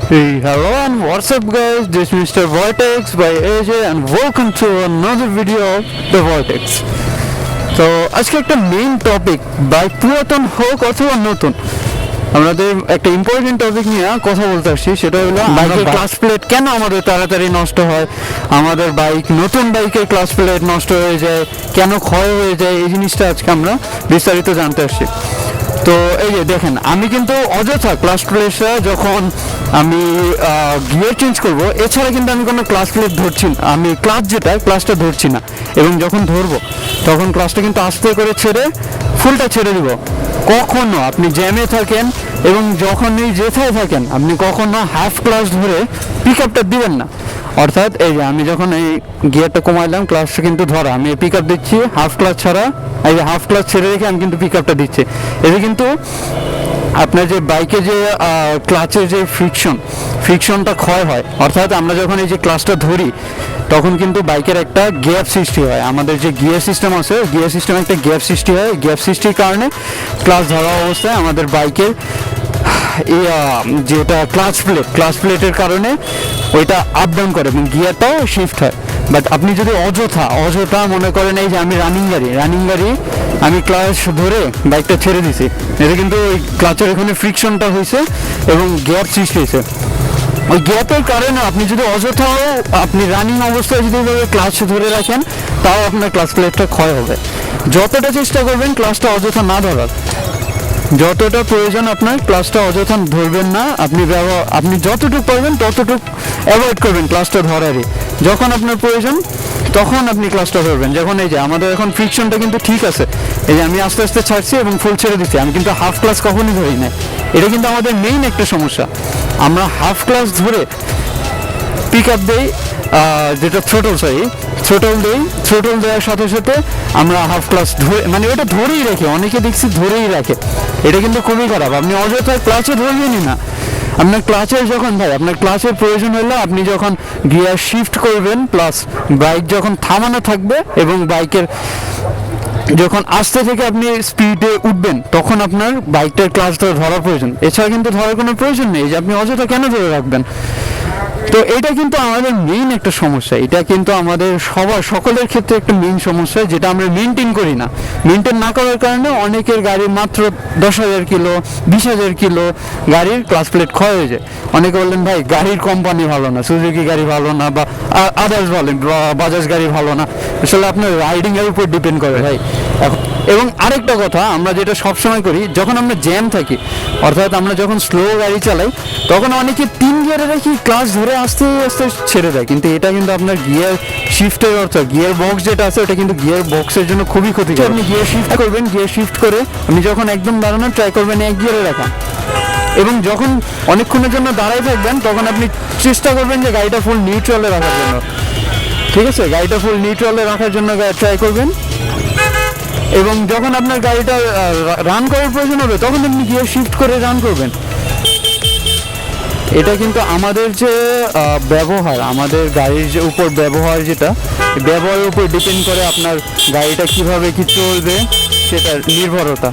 Hey, hello and what's up guys, this is Mr. Vortex by AJ and welcome to another video of The Vortex. তো আজকে একটা main topic, bike পুরাতন হোক অথবা নতুন, আমাদের একটা ইম্পর্টেন্ট টপিক নিয়ে কথা বলতে আসছি। সেটা হলো বাইকের ক্লাস প্লেট কেন আমাদের তাড়াতাড়ি নষ্ট হয়, আমাদের বাইক নতুন বাইকের ক্লাস প্লেট নষ্ট হয়ে যায়, কেন ক্ষয় হয়ে যায়, এই জিনিসটা আজকে আমরা বিস্তারিত জানতে আসছি। তো এই যে দেখেন, আমি কিন্তু অযথা ক্লাস প্লেটটা যখন আমি গিয়ার চেঞ্জ করব, এছাড়া কিন্তু আমি কোনো ক্লাস প্লেট ধরছি না, আমি ক্লাসটা ধরছি না। এবং যখন ধরবো তখন ক্লাসটা কিন্তু আস্তে করে ছেড়ে ফুলটা ছেড়ে দিব। কখনো আপনি জ্যামে থাকেন এবং যখনই যেথায় থাকেন আপনি কখনো হাফ ক্লাস ধরে পিক আপটা দিবেন না। অর্থাৎ এই যে আমি যখন এই গিয়ারটা কমাইলাম, ক্লাসটা কিন্তু ধরা, আমি পিক আপ দিচ্ছি হাফ ক্লাস ছাড়া, এই যে হাফ ক্লাস ছেড়ে রেখে আমি কিন্তু পিক আপটা দিচ্ছি। এতে কিন্তু আপনার যে বাইকে যে ক্লাচের যে ফ্রিকশনটা ক্ষয় হয়। অর্থাৎ আমরা যখন এই যে ক্লাসটা ধরি তখন কিন্তু বাইকের একটা গ্যাপ সৃষ্টি হয়। আমাদের যে গিয়ার সিস্টেম আছে, গিয়ার সিস্টেমে একটা গ্যাপ সৃষ্টি হয়। গ্যাপ সৃষ্টির কারণে ক্লাস ধরা অবস্থায় আমাদের বাইকের যেটা ক্লাচ প্লেটের কারণে ওইটা আপ ডাউন করে এবং গিয়ারটাও শিফট হয়। বাট আপনি যদি অযথা মনে করেন এই যে আমি রানিং গাড়ি আমি ক্লাচ ধরে বাইকটা ছেড়ে দিছি, এতে কিন্তু ওই ক্লাচের এখানে ফ্রিকশনটা হয়েছে এবং গ্যাপ সৃষ্টি হয়েছে। ওই গ্যাপের কারণে আপনি যদি অযথাও আপনি রানিং অবস্থায় যদি ক্লাচ ধরে রাখেন, তাও আপনার ক্লাচ প্লেটটা ক্ষয় হবে। যতটা চেষ্টা করবেন ক্লাচটা অযথা না ধরার, যতটা প্রয়োজন আপনার ক্লাসটা অযথা ধরবেন না। আপনি যতটুকু পারবেন ততটুকু অ্যাভয়েড করবেন ক্লাসটা ধরারই। যখন আপনার প্রয়োজন তখন আপনি ক্লাসটা ধরবেন। যখন এই যে আমাদের এখন ফ্রিকশনটা কিন্তু ঠিক আছে, এই যে আমি আস্তে আস্তে ছাড়ছি এবং ফুল ছেড়ে দিচ্ছি, আমি কিন্তু হাফ ক্লাস কখনই ধরি না। এটা কিন্তু আমাদের মেইন একটা সমস্যা। আমরা হাফ ক্লাস ধরে পিক আপ দেই, যেটা থ্রোটল দেওয়ার সাথে সাথে আমরা হাফ ক্লাস ধরে, মানে ওটা ধরেই রাখি, অনেকে দেখছি ধরেই রাখে। এটা কিন্তু খুবই খারাপ। আপনি অযথা ক্লাচে ধরবেনই না। আপনার ক্লাচের আপনার ক্লাচের প্রয়োজন হলে আপনি যখন গিয়ার শিফট করবেন, প্লাস বাইক যখন থামানো থাকবে এবং বাইকের যখন আস্তে থেকে আপনি স্পিডে উঠবেন, তখন আপনার বাইকটার ক্লাচটা ধরার প্রয়োজন। এছাড়া কিন্তু ধরার কোনো প্রয়োজন নেই, যে আপনি অযথা কেন ধরে রাখবেন। তো এটা কিন্তু আমাদের মেইন একটা সমস্যা। এটা কিন্তু আমাদের সকলের ক্ষেত্রে একটা মেইন সমস্যা, যেটা আমরা মেনটেন করি না। মেনটেন না করার কারণে অনেকের গাড়ি মাত্র 10,000 কিলো 20,000 কিলো গাড়ির ক্লাস প্লেট ক্ষয় হয়ে যায়। অনেকে বললেন ভাই গাড়ির কোম্পানি ভালো না, সুজুকি গাড়ি ভালো না, বা আদার্স বলেন বাজাজ গাড়ি ভালো না। আসলে আপনার রাইডিংয়ের উপর ডিপেন্ড করে ভাই। এবং আরেকটা কথা, আমরা যেটা সবসময় করি, যখন আমরা জ্যাম থাকি, অর্থাৎ আমরা যখন স্লো গাড়ি চালাই, তখন অনেকে 3 গিয়ারে রাখি ক্লাস ধরে আস্তে আস্তে ছেড়ে দেয়। কিন্তু এটা কিন্তু আপনার গিয়ার শিফটের অর্থাৎ গিয়ার বক্স যেটা আছে, ওটা কিন্তু গিয়ার বক্সের জন্য খুবই ক্ষতিকর। আপনি গিয়ার শিফট করবেন, গিয়ার শিফট করে আপনি যখন একদম দাঁড়ানোর ট্রাই করবেন 1 গিয়ারে রাখা, এবং যখন অনেকক্ষণের জন্য দাঁড়ায় থাকবেন তখন আপনি চেষ্টা করবেন যে গাড়িটা ফুল নিউট্রালে রাখার জন্য। ঠিক আছে, গাড়িটা ফুল নিউট্রালে রাখার জন্য ট্রাই করবেন। এবং যখন আপনার গাড়িটা রান করার প্রয়োজন হবে তখন আপনি গিয়ার শিফট করে রান করবেন। এটা কিন্তু আমাদের যে ব্যবহার, আমাদের গাড়ির যে উপর ব্যবহার, যেটা ব্যবহারের উপর ডিপেন্ড করে আপনার গাড়িটা কিভাবে কি চলবে সেটার নির্ভরতা।